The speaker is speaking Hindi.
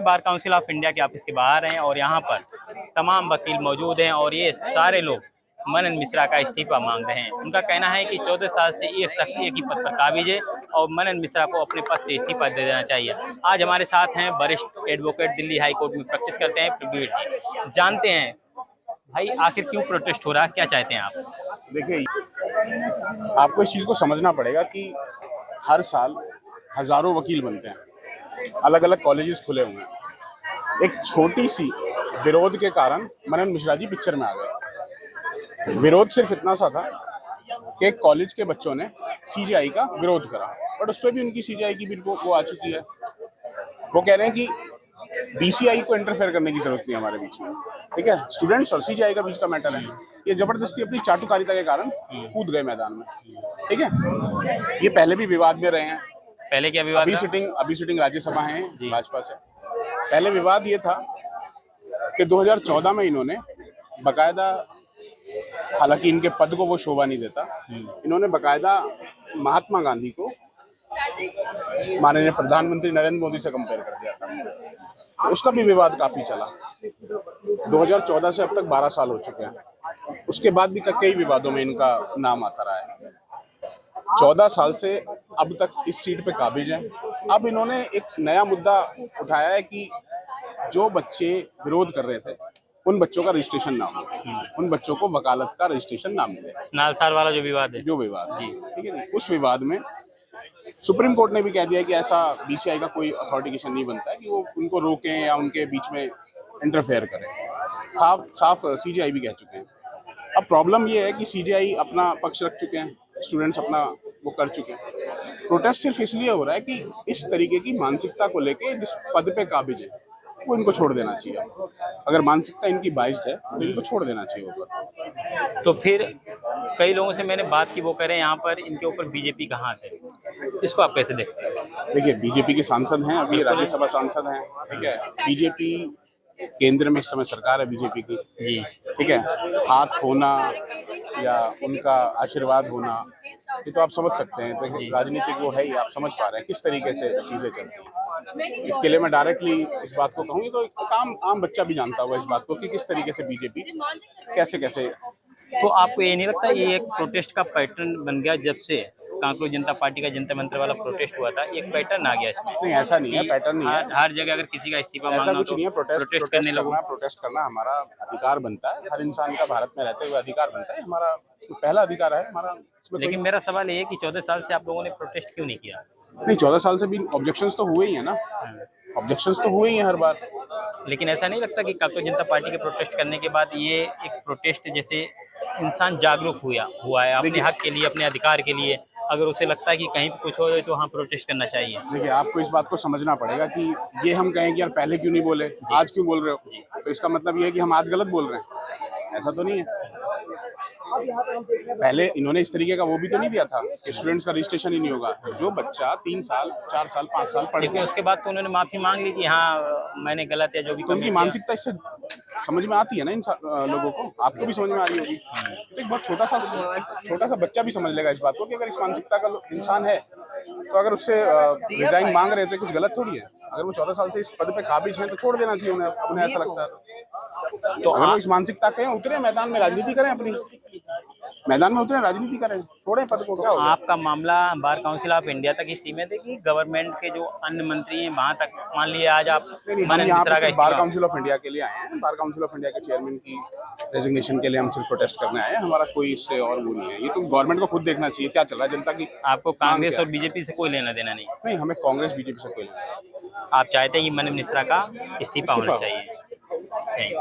बार काउंसिल ऑफ इंडिया के ऑफिस के बाहर हैं और यहाँ पर तमाम वकील मौजूद हैं और ये सारे लोग मनन मिश्रा का इस्तीफा मांग रहे हैं। उनका कहना है कि 14 साल से एक शख्स एक ही पद पर काबिज है और मनन मिश्रा को अपने पद से इस्तीफा दे देना चाहिए। आज हमारे साथ हैं वरिष्ठ एडवोकेट, दिल्ली हाई कोर्ट में प्रैक्टिस करते हैं, प्रवीण जी। जानते हैं भाई आखिर क्यों प्रोटेस्ट हो रहा है, क्या चाहते हैं आप? देखिए, आपको इस चीज़ को समझना पड़ेगा कि हर साल हजारों वकील बनते हैं, अलग अलग कॉलेजेस खुले हुए हैं। एक छोटी सी विरोध के कारण मनन मिश्रा जी पिक्चर में आ गए। विरोध सिर्फ इतना सा था कि एक कॉलेज के बच्चों ने सीजेआई का विरोध करा, बट उस पर भी उनकी सीजेआई की बिल वो आ चुकी है। वो कह रहे हैं कि बीसीआई को इंटरफेयर करने की जरूरत नहीं हमारे बीच में, ठीक है। स्टूडेंट्स और सीजेआई का बीच का मैटर है। ये जबरदस्ती अपनी चाटुकारिता के कारण कूद गए मैदान में, ठीक है। ये पहले भी विवाद में रहे हैं। पहले क्या विवाद? अभी सिटिंग राज्यसभा है भाजपा से। पहले विवाद ये था कि 2014 में इन्होंने बकायदा, हालांकि इनके पद को वो शोभा नहीं देता, इन्होंने बकायदा महात्मा गांधी को माननीय प्रधानमंत्री नरेंद्र मोदी से कंपेयर कर दिया था। उसका भी विवाद काफी चला। 2014 से अब तक 12 साल हो चुके हैं। उसके बाद भी कई विवादों में इनका नाम आता रहा है। 14 साल से अब तक इस सीट पे काबिज हैं। अब इन्होंने एक नया मुद्दा उठाया है कि जो बच्चे विरोध कर रहे थे उन बच्चों का रजिस्ट्रेशन ना हो, उन बच्चों को वकालत का रजिस्ट्रेशन ना मिले। नालसार वाला जो विवाद है, ठीक है, उस विवाद में सुप्रीम कोर्ट ने भी कह दिया कि ऐसा बीसीआई का कोई अथॉरिटिकेशन नहीं बनता है कि वो उनको रोकें या उनके बीच में इंटरफेयर करें। साफ सीजेआई भी कह चुके हैं। अब प्रॉब्लम ये है कि सीजेआई अपना पक्ष रख चुके हैं, स्टूडेंट्स अपना वो कर चुके हैं। प्रोटेस्ट सिर्फ इसलिए हो रहा है कि इस तरीके की मानसिकता को लेके जिस पद पे काबिज है वो इनको छोड़ देना चाहिए। अगर मानसिकता इनकी बाइस्ड है तो इनको छोड़ देना चाहिए ऊपर। तो फिर कई लोगों से मैंने बात की, वो कह रहे हैं यहाँ पर इनके ऊपर बीजेपी का हाथ है। इसको आप कैसे देखते हैं? देखिए, बीजेपी के सांसद हैं, अभी राज्यसभा सांसद हैं, ठीक है। बीजेपी केंद्र में इस समय सरकार है बीजेपी की जी, ठीक है। हाथ होना या उनका आशीर्वाद होना, ये तो आप समझ सकते हैं। तो राजनीतिक वो है ही, आप समझ पा रहे हैं किस तरीके से चीजें चलती हैं। इसके लिए मैं डायरेक्टली इस बात को कहूँगी तो आम बच्चा भी जानता होगा इस बात को कि किस तरीके से बीजेपी कैसे। तो आपको ये नहीं लगता ये एक प्रोटेस्ट का पैटर्न बन गया? जब से कांग्रेस जनता पार्टी का जनता मंत्र वाला प्रोटेस्ट हुआ था, एक पैटर्न आ गया इसमें? नहीं, ऐसा नहीं है, पैटर्न नहीं है। हर जगह अगर किसी का इस्तीफा ऐसा मांगना कुछ नहीं है। प्रोटेस्ट करना हमारा अधिकार बनता है। हर इंसान का भारत में रहते हुए अधिकार बनता है, हमारा पहला अधिकार है हमारा। लेकिन मेरा सवाल ये है कि 14 साल से आप लोगों ने प्रोटेस्ट क्यों नहीं किया? नहीं, 14 साल से भी ऑब्जेक्शंस तो हुए ही है ना। ऑब्जेक्शंस तो हुए ही हैं हर बार। लेकिन ऐसा नहीं लगता कि कांग्रेस जनता पार्टी के प्रोटेस्ट करने के बाद ये एक प्रोटेस्ट जैसे इंसान जागरूक हुआ है अपने हक के लिए, अपने अधिकार के लिए? अगर उसे लगता है कि कहीं पे कुछ हो जाए तो वहाँ प्रोटेस्ट करना चाहिए। देखिए, आपको इस बात को समझना पड़ेगा कि ये हम कहें कि यार पहले क्यों नहीं बोले, आज क्यों बोल रहे हो, तो इसका मतलब ये है कि हम आज गलत बोल रहे हैं, ऐसा तो नहीं है। पहले इन्होंने इस तरीके का वो भी तो नहीं दिया था कि स्टूडेंट्स का रजिस्ट्रेशन ही नहीं होगा। जो बच्चा 3 साल 4 साल 5 साल पढ़ के, उसके बाद तो उन्होंने माफी मांग ली कि हाँ मैंने गलत है जो भी। तो उनकी मानसिकता इससे समझ में आती है ना इन लोगों को। आपको भी समझ में आ रही होगी। तो एक बहुत छोटा सा बच्चा भी समझ लेगा इस बात को कि अगर इस मानसिकता का इंसान है तो अगर उससे रिजाइन मांग रहे हैं तो कुछ गलत थोड़ी है। अगर वो 14 साल से इस पद पे काबिज हैं तो छोड़ देना चाहिए उन्हें ऐसा लगता है तो अगर वो इस मानसिकता के उतरे मैदान में, राजनीति करें, अपनी मैदान में उतरे, राजनीति करें, छोड़ें पद को। क्या होगा? आपका मामला बार काउंसिल ऑफ इंडिया तक ही सीमित है कि गवर्नमेंट के जो अन्य मंत्री हैं वहां तक? मान लिया आज आप बार काउंसिल ऑफ इंडिया के लिए आए हैं। बार काउंसिल ऑफ इंडिया के चेयरमैन की रेजिग्नेशन के लिए हम सिर्फ प्रोटेस्ट करने आए हैं। हमारा कोई इससे और वो नहीं है। ये तो गवर्नमेंट को खुद देखना चाहिए क्या चल रहा है जनता की। आपको कांग्रेस और बीजेपी से कोई लेना देना नहीं? नहीं, हमें कांग्रेस बीजेपी से कोई लेना। आप चाहते हैं कि मनन मिश्रा का इस्तीफा होना चाहिए? Thank you.